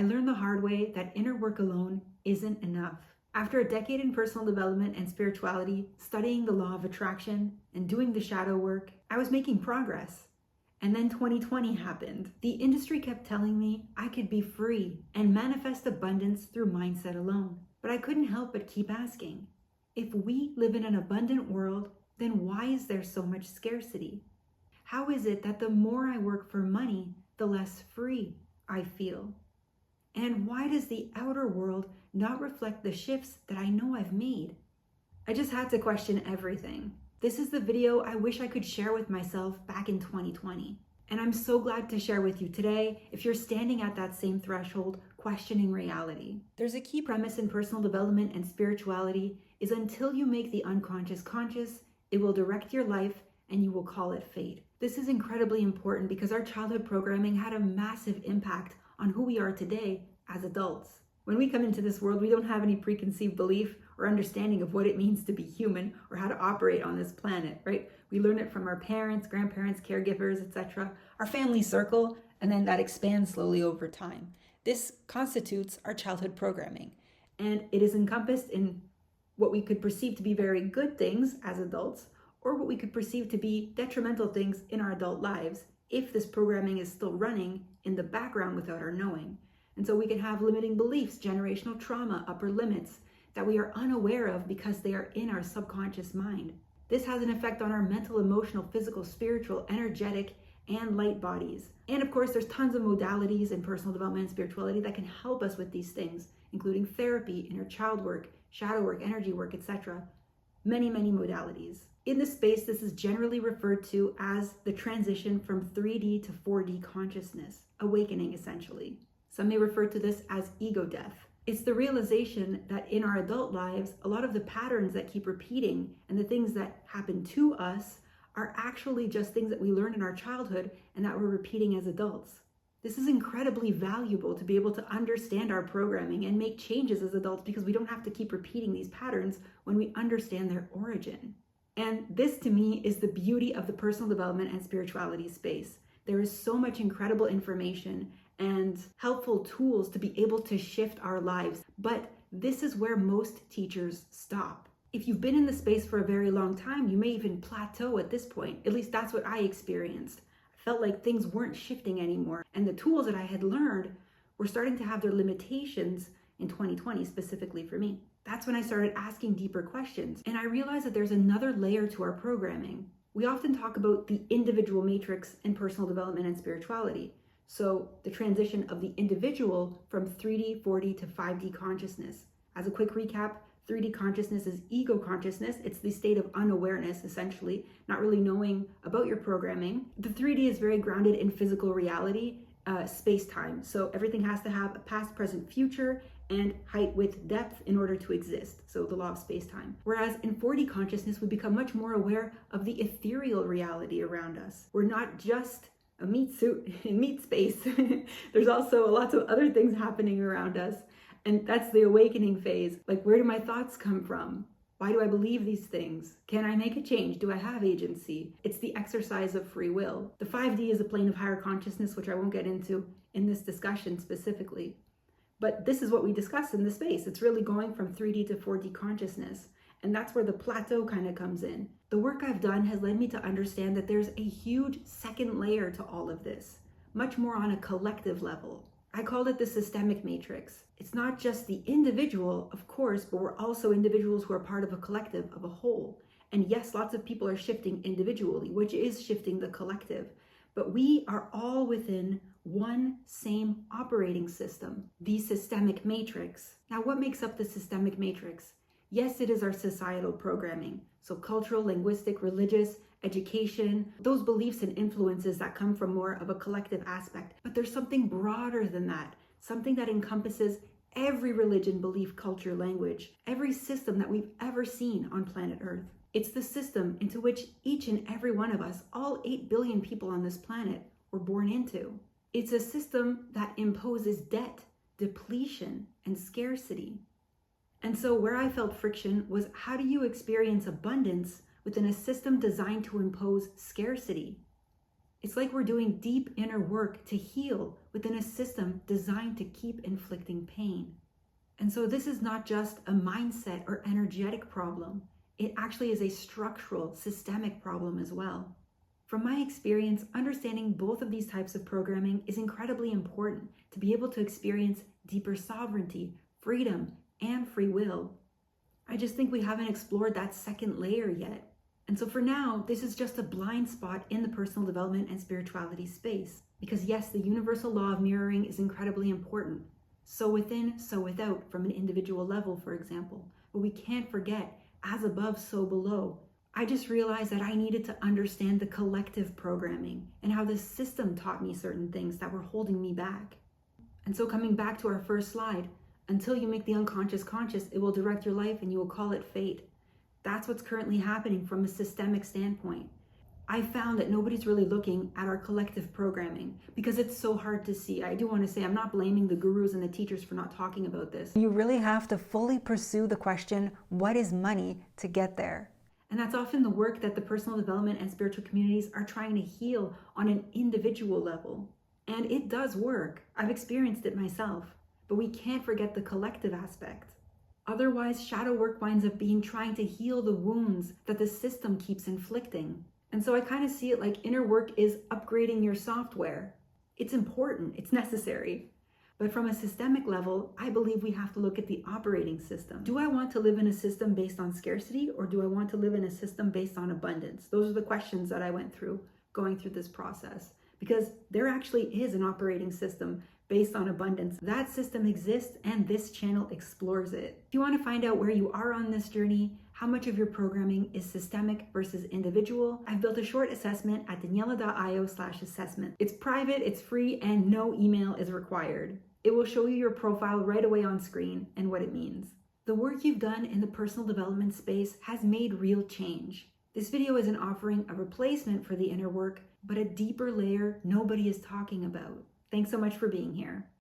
I learned the hard way that inner work alone isn't enough. After a decade in personal development and spirituality, studying the law of attraction and doing the shadow work, I was making progress. And then 2020 happened. The industry kept telling me I could be free and manifest abundance through mindset alone. But I couldn't help but keep asking, if we live in an abundant world, then why is there so much scarcity? How is it that the more I work for money, the less free I feel? And why does the outer world not reflect the shifts that I know I've made? I just had to question everything. This is the video I wish I could share with myself back in 2020. And I'm so glad to share with you today if you're standing at that same threshold, questioning reality. There's a key premise in personal development and spirituality is until you make the unconscious conscious, it will direct your life and you will call it fate. This is incredibly important because our childhood programming had a massive impact on who we are today as adults. When we come into this world, we don't have any preconceived belief or understanding of what it means to be human or how to operate on this planet, right? We learn it from our parents, grandparents, caregivers, etc., our family circle, and then that expands slowly over time. This constitutes our childhood programming, and it is encompassed in what we could perceive to be very good things as adults, or what we could perceive to be detrimental things in our adult lives if this programming is still running in the background without our knowing. And so we can have limiting beliefs, generational trauma, upper limits that we are unaware of because they are in our subconscious mind. This has an effect on our mental, emotional, physical, spiritual, energetic, and light bodies. And of course, there's tons of modalities in personal development and spirituality that can help us with these things, including therapy, inner child work, shadow work, energy work, etc. Many, many modalities. In this space, this is generally referred to as the transition from 3D to 4D consciousness, awakening essentially. Some may refer to this as ego death. It's the realization that in our adult lives, a lot of the patterns that keep repeating and the things that happen to us are actually just things that we learned in our childhood and that we're repeating as adults. This is incredibly valuable to be able to understand our programming and make changes as adults because we don't have to keep repeating these patterns when we understand their origin. And this to me is the beauty of the personal development and spirituality space. There is so much incredible information and helpful tools to be able to shift our lives. But this is where most teachers stop. If you've been in the space for a very long time, you may even plateau at this point. At least that's what I experienced. I felt like things weren't shifting anymore. And the tools that I had learned were starting to have their limitations in 2020, specifically for me. That's when I started asking deeper questions. And I realized that there's another layer to our programming. We often talk about the individual matrix in personal development and spirituality. So the transition of the individual from 3D, 4D to 5D consciousness. As a quick recap, 3D consciousness is ego consciousness. It's the state of unawareness, essentially, not really knowing about your programming. The 3D is very grounded in physical reality, space-time. So everything has to have a past, present, future, and height, width, depth in order to exist. So the law of space-time. Whereas in 4D consciousness, we become much more aware of the ethereal reality around us. We're not just a meat suit in meat space. There's also lots of other things happening around us. And that's the awakening phase. Like, where do my thoughts come from? Why do I believe these things? Can I make a change? Do I have agency? It's the exercise of free will. The 5D is a plane of higher consciousness, which I won't get into in this discussion specifically. But this is what we discuss in the space. It's really going from 3D to 4D consciousness. And that's where the plateau kind of comes in. The work I've done has led me to understand that there's a huge second layer to all of this, much more on a collective level. I called it the systemic matrix. It's not just the individual, of course, but we're also individuals who are part of a collective, of a whole. And yes, lots of people are shifting individually, which is shifting the collective. But we are all within one same operating system, the systemic matrix. Now, what makes up the systemic matrix? Yes, it is our societal programming. So cultural, linguistic, religious, education, those beliefs and influences that come from more of a collective aspect. But there's something broader than that, something that encompasses every religion, belief, culture, language, every system that we've ever seen on planet Earth. It's the system into which each and every one of us, all 8 billion people on this planet, were born into. It's a system that imposes debt, depletion, and scarcity. And so where I felt friction was, how do you experience abundance within a system designed to impose scarcity? It's like we're doing deep inner work to heal within a system designed to keep inflicting pain. And so this is not just a mindset or energetic problem. It actually is a structural, systemic problem as well. From my experience, understanding both of these types of programming is incredibly important to be able to experience deeper sovereignty, freedom, and free will. I just think we haven't explored that second layer yet. And so for now, this is just a blind spot in the personal development and spirituality space. Because yes, the universal law of mirroring is incredibly important. So within, so without, from an individual level, for example. But we can't forget, as above, so below. I just realized that I needed to understand the collective programming and how the system taught me certain things that were holding me back. And so coming back to our first slide, until you make the unconscious conscious, it will direct your life and you will call it fate. That's what's currently happening from a systemic standpoint. I found that nobody's really looking at our collective programming because it's so hard to see. I do want to say I'm not blaming the gurus and the teachers for not talking about this. You really have to fully pursue the question, what is money, to get there? And that's often the work that the personal development and spiritual communities are trying to heal on an individual level. And it does work. I've experienced it myself. But we can't forget the collective aspect. Otherwise, shadow work winds up being trying to heal the wounds that the system keeps inflicting. And so I kind of see it like inner work is upgrading your software. It's important, it's necessary. But from a systemic level, I believe we have to look at the operating system. Do I want to live in a system based on scarcity, or do I want to live in a system based on abundance? Those are the questions that I went through going through this process. Because there actually is an operating system based on abundance. That system exists and this channel explores it. If you want to find out where you are on this journey, how much of your programming is systemic versus individual, I've built a short assessment at Daniella.io/assessment. It's private, it's free, and no email is required. It will show you your profile right away on screen and what it means. The work you've done in the personal development space has made real change. This video isn't offering a replacement for the inner work, but a deeper layer nobody is talking about. Thanks so much for being here.